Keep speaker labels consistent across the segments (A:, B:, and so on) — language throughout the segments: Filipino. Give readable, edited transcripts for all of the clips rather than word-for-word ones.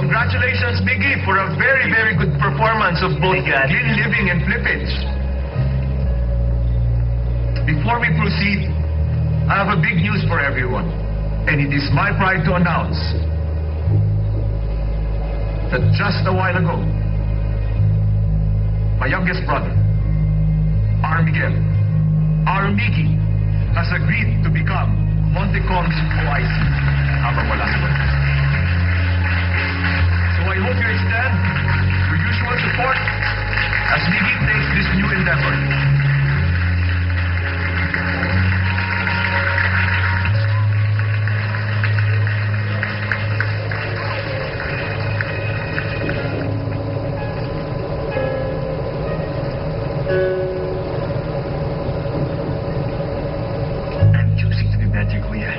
A: Congratulations, Miggy, for a very, very good performance of both Clean Living and Flippage. Before we proceed, I have a big news for everyone. And it is my pride to announce that just a while ago, my youngest brother, our Miguel, our Miggy, has agreed to become Montecom's OIC. Habang wala siya. So I hope you extend your usual support as Miggy takes this new endeavor. I'm choosing to be better, Kuya.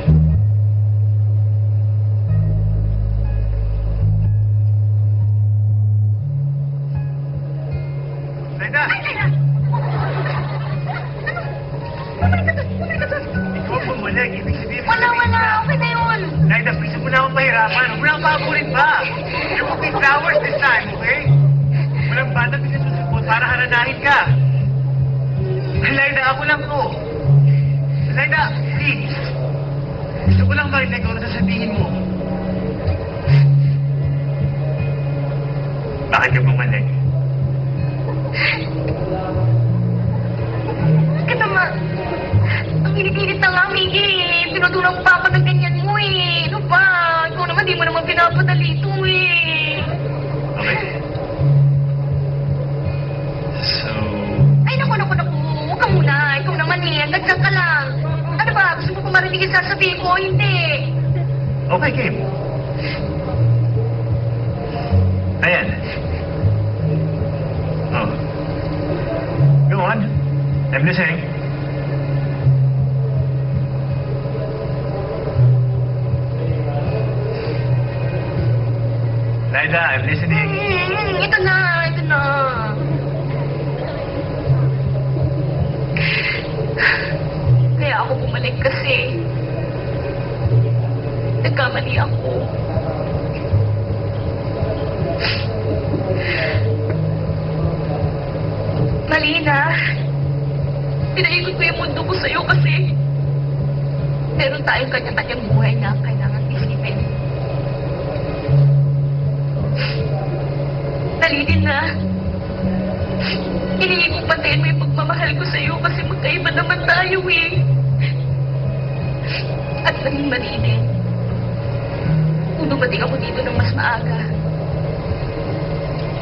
A: Leda! Ikaw ang bumalik. Ibig sabihin...
B: Wala. Okay na yun.
A: Leda, please mo na akong mahirapan. Huwag mo na akong pabulit pa. You're cooking flowers this time, okay? Walang bata pinasusupport para haranahin ka. Leda, ako lang to. Leda, please. Gusto ko lang marinig kung ano sasabihin mo. Bakit ka bumalik?
B: Bakit naman? Ang init-init na nga, Miggy. Pinutulang ko pa ng ganyan mo eh. Ano ba? Ikaw naman, di mo naman pinapadali ito eh.
A: Okay. So...
B: Ay, naku. Huwag ka muna. Ikaw naman eh. Nagdag ka lang. Ano ba? Gusto mo kung marinig yung sasabihin ko? Hindi.
A: Okay, Kim. Ayan. Oh. Go on. I'm listening. Lida, I'm listening.
B: Ito na. Kaya ako bumalik kasi nagkamali ako. Mali na. Pinaikot ko yung mundo ko sa'yo kasi meron tayong kanya-kanyang buhay na kailangan isipin. Mali din na. Hinihingi kong patayin mo yung pagmamahal ko sa'yo kasi magkaiba naman tayo eh. At naging mali din. Kung dumating ako dito ng mas maaga.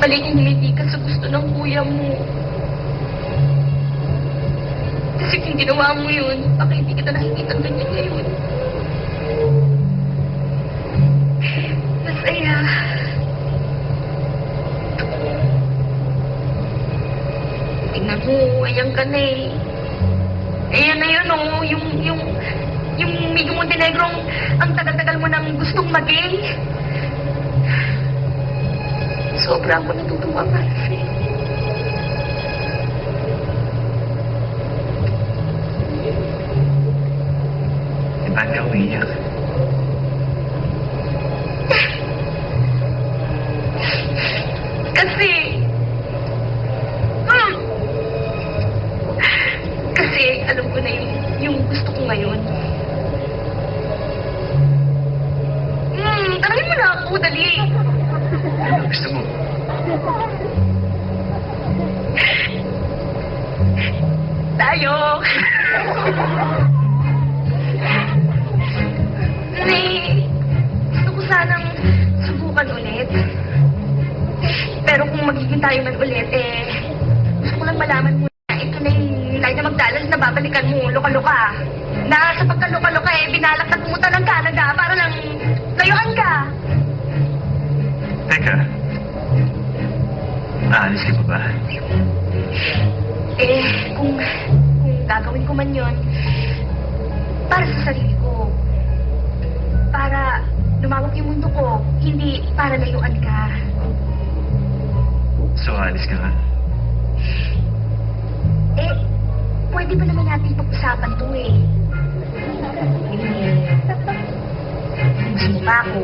B: Mali kung hindi ka sa gusto ng kuya mo. Kasi kung ginawa mo yun, baka hindi kita nakikita ganyan ngayon. Masaya. Tingnan mo, ayan ka na eh. Ayan na yun oh, yung Miggy Montenegro, ang tagal-tagal mo nang gustong maging. Sobra ako natutuwa ka.
A: Ba't ka umiiyak?
B: Kasi alam ko na yung gusto ko ngayon. Tanungin mo na ako, dali.
A: Ano gusto mo?
B: Tayo. Gusto ko sanang subukan ulit. Pero kung magiging tayo man ulit, gusto ko lang malaman mo na ito na yung nilay na magdalas na babalikan mo, loka-loka. Na sa pagka-loka-loka, binalak na pumunta ng Canada para lang layuan ka.
A: Teka. Aalis ka pa ba?
B: Kung gagawin ko man yun, para sa sarili ko. Para lumawak yung mundo ko, hindi para layuan ka.
A: So, aalis ka nga?
B: Pwede ba naman natin pag-usapan to Gusto mo ba ako?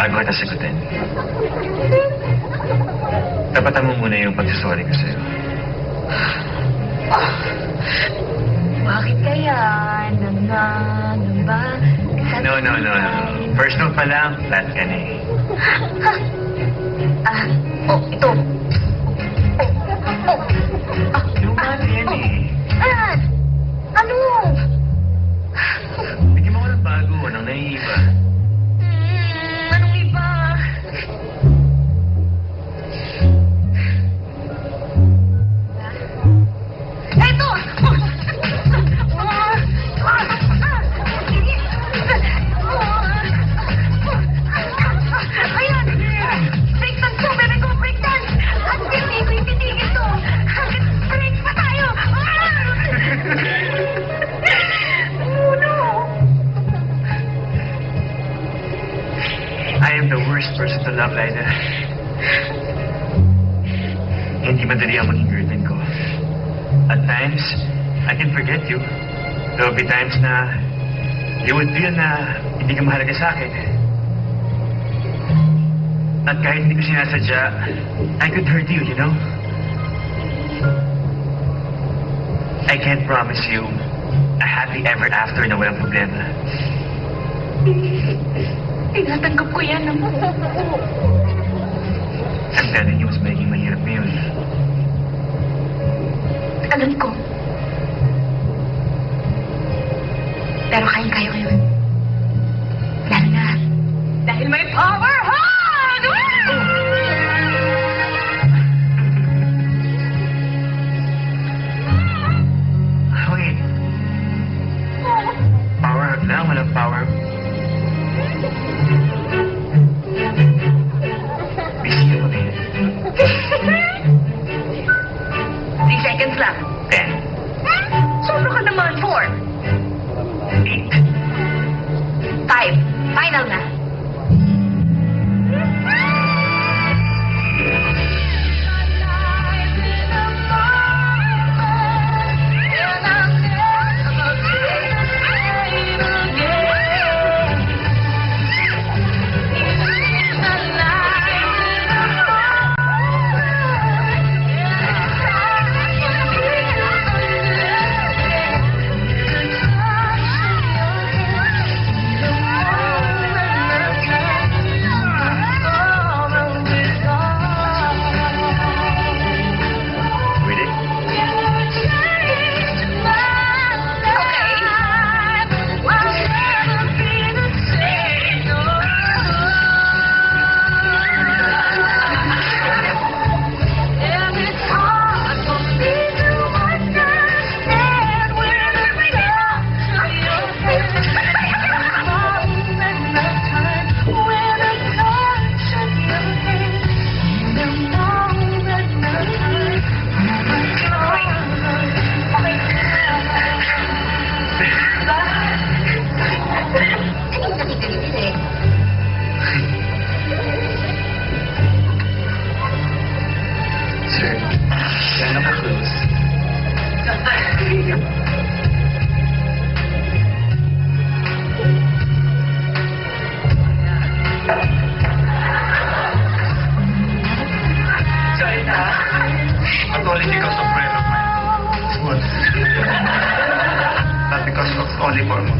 A: Bago kita sagutin. Tapatan mo muna yung pagsasorry ko sa'yo.
B: Bakit kaya? Ba?
A: No. First note pa lang, flat ka na eh.
B: Ito.
A: Luma na yan eh.
B: Ano?
A: Bigyan mo ko ng bago, nang naiiba.
B: Anong iba? Eto! Ayan! Break dance to, bebe ko, break dance! At hindi ko ipitigil to! Break pa tayo! Oh, no!
A: I am the worst person to love, Liza. Hindi madali ang maging girlfriend ko. At times, I can forget you. There will be times na you would feel na hindi ka mahalaga sa akin. At kahit hindi ko sinasadya, I could hurt you, you know? I can't promise you a happy ever after na walang problema.
B: Tinatanggap ko yan, naman.
A: I'm telling you, mas magiging mahirap ngayon.
B: Alam ko. Pero kayang-kaya ko yun. Lalo na. Dahil may power hug!
A: Wait. Power hug na, walang power. Busy ka ba ngayon?
B: 3 seconds lang.
A: 10,
B: Sobra ka naman. 4,
A: 8,
B: 5. Final na.
A: ready? Sir, yan ako close. Sorry na. But only because of friend of mine. Small. Not because of only for me.